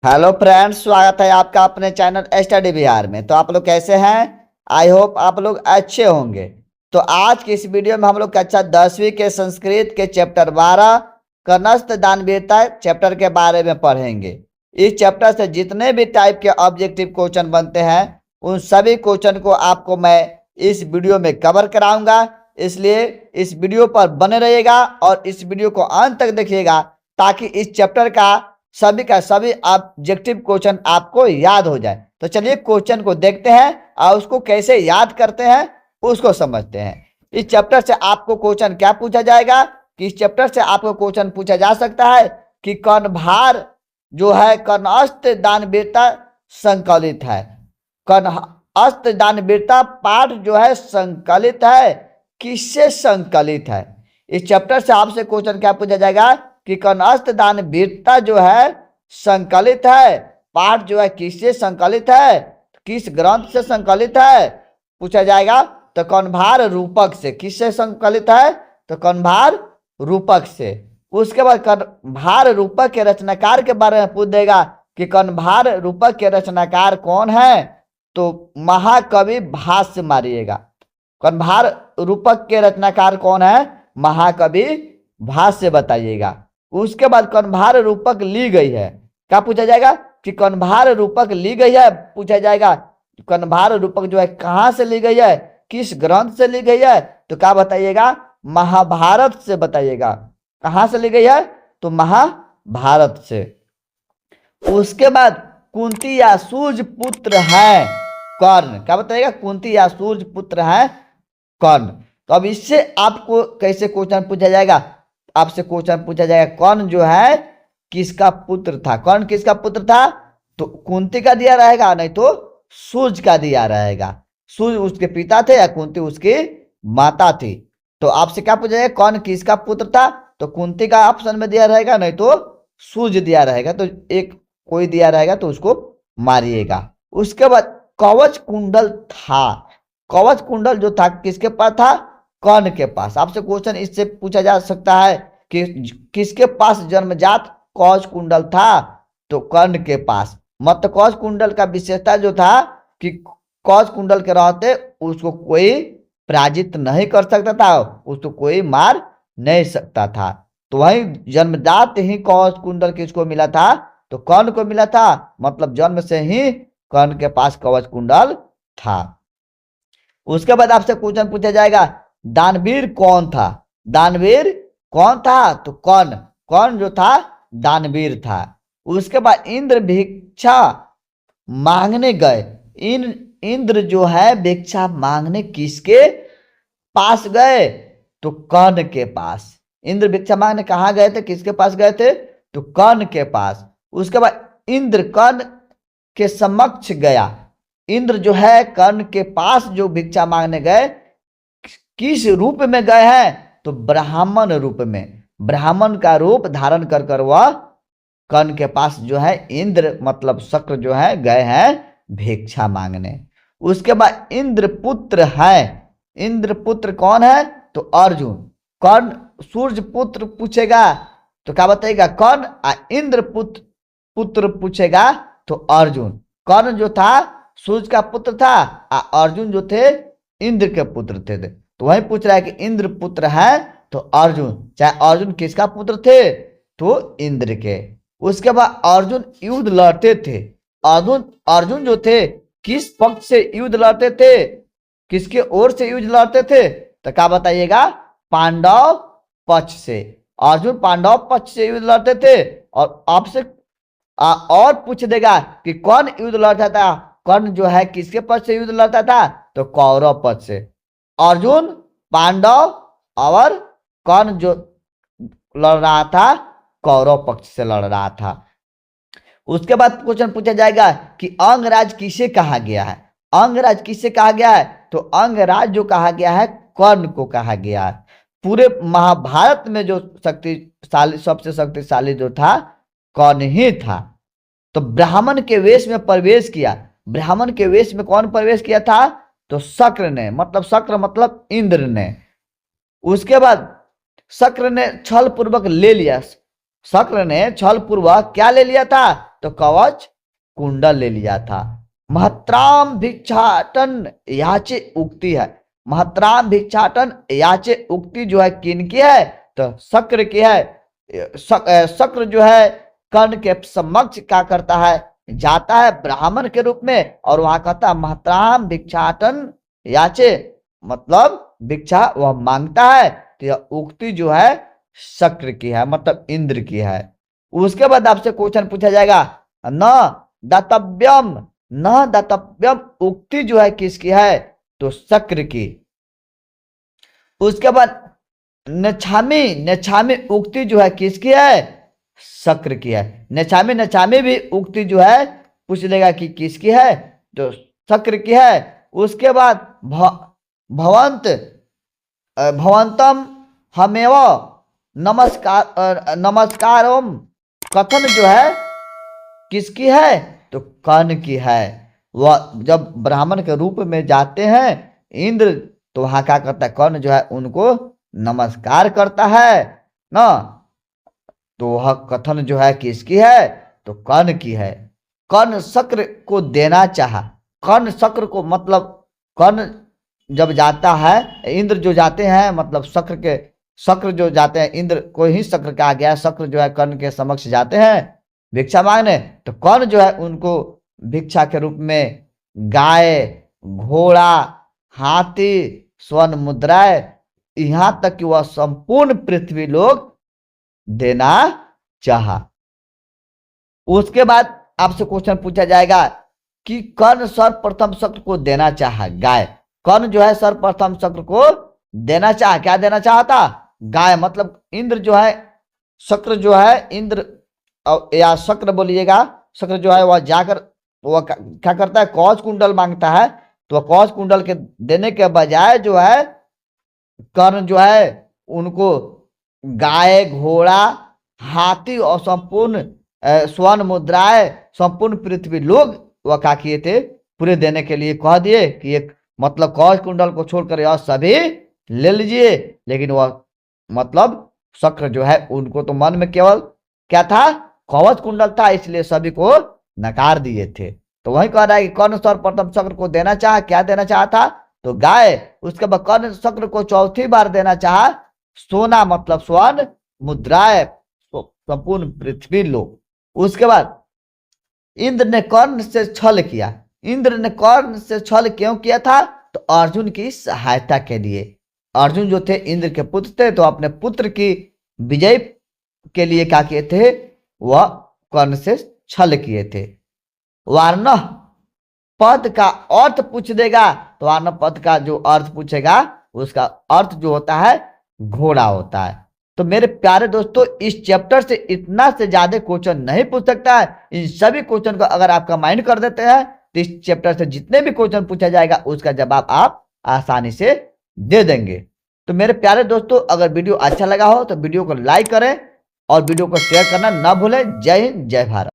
Hello friends, स्वागत है आपका अपने चैनल स्टडी बिहार में। तो आप लोग कैसे हैं? आई होप आप लोग अच्छे होंगे। तो आज की इस वीडियो में हम लोग कक्षा 10वीं के संस्कृत के चैप्टर 12 कनस्त दानवीरता चैप्टर के बारे में पढ़ेंगे। इस चैप्टर से जितने भी टाइप के ऑब्जेक्टिव क्वेश्चन बनते हैं उन सभी क्वेश्चन को आपको मैं इस वीडियो में कवर कराऊंगा। इसलिए इस वीडियो पर बने रहिएगा और इस वीडियो को अंत तक देखिएगा ताकि इस चैप्टर का सभी ऑब्जेक्टिव क्वेश्चन आपको याद हो जाए। तो चलिए क्वेश्चन को देखते हैं और उसको कैसे याद करते हैं उसको समझते हैं। इस चैप्टर से आपको क्वेश्चन क्या पूछा जाएगा कि इस चैप्टर से आपको क्वेश्चन पूछा जा सकता है कि कर्णभार जो है कर्णअस्त दानवीरता संकलित है। कर्णअस्त दानवीरता पाठ जो है संकलित है, किससे संकलित है? इस चैप्टर से आपसे क्वेश्चन क्या पूछा जाएगा कि कर्णअस्त दानवीरता जो है संकलित है, पाठ जो है किससे संकलित है, किस ग्रंथ से संकलित है पूछा जाएगा। तो कर्णभार रूपक से। किससे संकलित है? तो कर्णभार रूपक से। उसके बाद कर्णभार रूपक के रचनाकार के बारे में पूछ देगा कि कर्णभार रूपक के रचनाकार कौन है? तो महाकवि भाष्य मारिएगा। कर्णभार रूपक के रचनाकार कौन है? महाकवि भाष्य बताइएगा। उसके बाद कर्णभार रूपक ली गई है, क्या पूछा जाएगा कि कर्णभार रूपक ली गई है पूछा जाएगा। कर्णभार रूपक जो है कहां से ली गई है, किस ग्रंथ से ली गई है? तो क्या बताइएगा? महाभारत से बताइएगा। कहां से ली गई है? तो महाभारत से। उसके बाद कुंती या सूर्य पुत्र है कर्ण, क्या बताइएगा? कुंती या सूर्य पुत्र है कर्ण। तो अब इससे आपको कैसे क्वेश्चन पूछा जाएगा? आपसे क्वेश्चन पूछा जाएगा कर्ण जो है किसका पुत्र था? कर्ण किसका पुत्र था? तो कुंती का दिया रहेगा, नहीं तो सूर्य का दिया रहेगा। सूर्य उसके पिता थे या कुंती उसकी माता थी। तो आपसे क्या पूछा जाएगा? कर्ण किसका पुत्र था? तो कुंती का ऑप्शन में दिया रहेगा, नहीं तो सूर्य दिया रहेगा। तो एक कोई दिया रहेगा तो उसको मारिएगा। उसके बाद कवच कुंडल था। कवच कुंडल जो था किसके पास था? कर्ण के पास। आपसे क्वेश्चन इससे पूछा जा सकता है कि किसके पास जन्मजात कवच कुंडल था? तो कर्ण के पास। मत कवच कुंडल का विशेषता जो था कि कवच कुंडल के रहते उसको कोई पराजित नहीं कर सकता था, उसको कोई मार नहीं सकता था। तो वही जन्मजात ही कवच कुंडल किसको मिला था? तो कर्ण को मिला था। मतलब जन्म से ही कर्ण के पास कवच कुंडल था। उसके बाद आपसे क्वेश्चन पूछा जाएगा दानवीर कौन था? दानवीर कौन था? तो कर्ण। कर्ण जो था दानवीर था। उसके बाद इंद्र भिक्षा मांगने गए। इंद्र जो है भिक्षा मांगने किसके पास गए? तो कर्ण के पास। इंद्र भिक्षा मांगने कहाँ गए थे, किसके पास गए थे? तो कर्ण के पास। उसके बाद इंद्र कर्ण के समक्ष गया। इंद्र जो है कर्ण के पास जो भिक्षा मांगने गए किस रूप में गए हैं? तो ब्राह्मण रूप में। ब्राह्मण का रूप धारण कर वह कर्ण के पास जो है इंद्र मतलब शक्र जो है गए हैं भिक्षा मांगने। उसके बाद इंद्रपुत्र है। इंद्रपुत्र कौन है? तो अर्जुन। कर्ण सूर्य पुत्र पूछेगा तो क्या बताइएगा? कर्ण। इंद्रपुत्र पुत्र पूछेगा तो अर्जुन। कर्ण जो था सूर्य का पुत्र था, अर्जुन जो थे इंद्र के पुत्र थे। तो वही पूछ रहा है कि इंद्र पुत्र है तो अर्जुन। चाहे अर्जुन किसका पुत्र थे? तो इंद्र के। उसके बाद अर्जुन युद्ध लड़ते थे। अर्जुन जो थे किस पक्ष से युद्ध लड़ते थे, किसके ओर से युद्ध लड़ते थे? तो क्या बताइएगा? पांडव पक्ष से। अर्जुन पांडव पक्ष से युद्ध लड़ते थे। और आपसे और पूछ देगा कि कौन युद्ध लड़ता था? कर्ण जो है किसके पक्ष से युद्ध लड़ता था? तो कौरव पक्ष से। अर्जुन पांडव और कर्ण जो लड़ रहा था कौरव पक्ष से लड़ रहा था। उसके बाद क्वेश्चन पूछा जाएगा कि अंगराज किसे कहा गया है? अंगराज किसे कहा गया है? तो अंगराज जो कहा गया है कर्ण को कहा गया है। पूरे महाभारत में जो शक्तिशाली सबसे शक्तिशाली जो था कर्ण ही था। तो ब्राह्मण के वेश में प्रवेश किया। ब्राह्मण के वेश में कौन प्रवेश किया था? तो शक्र ने। मतलब शक्र मतलब इंद्र ने। उसके बाद शक्र ने छल पूर्वक ले लिया। शक्र ने छल पूर्वक क्या ले लिया था? तो कवच कुंडल ले लिया था। महत्राम भिक्षाटन याचे उक्ति है। महत्राम भिक्षाटन याचे उक्ति जो है किनकी है? तो शक्र की है। शक्र जो है कर्ण के समक्ष क्या करता है? जाता है ब्राह्मण के रूप में और वहां कहता है महत्राम भिक्षाटन याचे, मतलब भिक्षा वह मांगता है। तो यह उक्ति जो है शक्र की है, मतलब इंद्र की है। उसके बाद आपसे क्वेश्चन पूछा जाएगा न दातव्यम, न दातव्यम उक्ति जो है किसकी है? तो शक्र की। उसके बाद नछामी, नछामी उक्ति जो है किसकी है? शक्र की है। नछामी, नछामी भी उक्ति जो है पूछ लेगा कि किसकी है? तो शक्र की है। उसके बाद भवंत, भवंतम हमेव नमस्कारम कथन जो है किसकी है? तो कर्ण की है। वह जब ब्राह्मण के रूप में जाते हैं इंद्र, तो वहां क्या करता है? कर्ण जो है उनको नमस्कार करता है ना। तो वह कथन जो है किसकी है? तो कर्ण की है। कर्ण शक्र को देना चाहा। कर्ण शक्र को, मतलब कर्ण जब जाता है, इंद्र जो जाते हैं, मतलब शक्र जो जाते हैं, इंद्र को ही शक्र कहा गया है। शक्र जो है कर्ण के समक्ष जाते हैं भिक्षा मांगने, तो कर्ण जो है उनको भिक्षा के रूप में गाय, घोड़ा, हाथी, स्वर्ण मुद्राएं, यहां तक कि वह संपूर्ण पृथ्वी लोग देना चाहा। उसके बाद आपसे क्वेश्चन पूछा जाएगा कि कर्ण सर्वप्रथम शक्र को देना चाहा गाय। कर्ण जो है सर्वप्रथम शक्र को देना चाहा। क्या देना चाहता? गाय। मतलब इंद्र जो है, शक्र जो है, इंद्र या शक्र बोलिएगा, शक्र जो है वह जाकर वह क्या करता है? कवच कुंडल मांगता है। तो वह कवच कुंडल के देने के बजाय जो है कर्ण जो है उनको गाय, घोड़ा, हाथी और संपूर्ण स्वर्ण मुद्राएं, संपूर्ण पृथ्वी लोग वह क्या किए थे? पूरे देने के लिए कह दिए कि एक, मतलब कवच कुंडल को छोड़कर यह सभी ले लीजिए। लेकिन वह, मतलब शक्र जो है उनको तो मन में केवल क्या था? कवच कुंडल था, इसलिए सभी को नकार दिए थे। तो वही कह रहा है कि कर्ण सर्वप्रथम शक्र को देना चाहा। क्या देना चाहा था? तो गाय। उसके बाद कर्ण शक्र को चौथी बार देना चाहा सोना, मतलब स्वर्ण मुद्राएं, संपूर्ण पृथ्वी लोग। उसके बाद इंद्र ने कर्ण से छल किया। इंद्र ने कर्ण से छल क्यों किया था? तो अर्जुन की सहायता के लिए। अर्जुन जो थे इंद्र के पुत्र थे, तो अपने पुत्र की विजय के लिए क्या किए थे? वह कर्ण से छल किए थे। वार्णव पद का अर्थ पूछ देगा, तो वार्णव पद का जो अर्थ पूछेगा उसका अर्थ जो होता है घोड़ा होता है। तो मेरे प्यारे दोस्तों, इस चैप्टर से इतना से ज्यादा क्वेश्चन नहीं पूछ सकता है। इन सभी क्वेश्चन को अगर आपका माइंड कर देते हैं तो इस चैप्टर से जितने भी क्वेश्चन पूछा जाएगा उसका जवाब आप आसानी से दे देंगे। तो मेरे प्यारे दोस्तों, अगर वीडियो अच्छा लगा हो तो वीडियो को लाइक करें और वीडियो को शेयर करना ना भूलें। जय हिंद, जय भारत।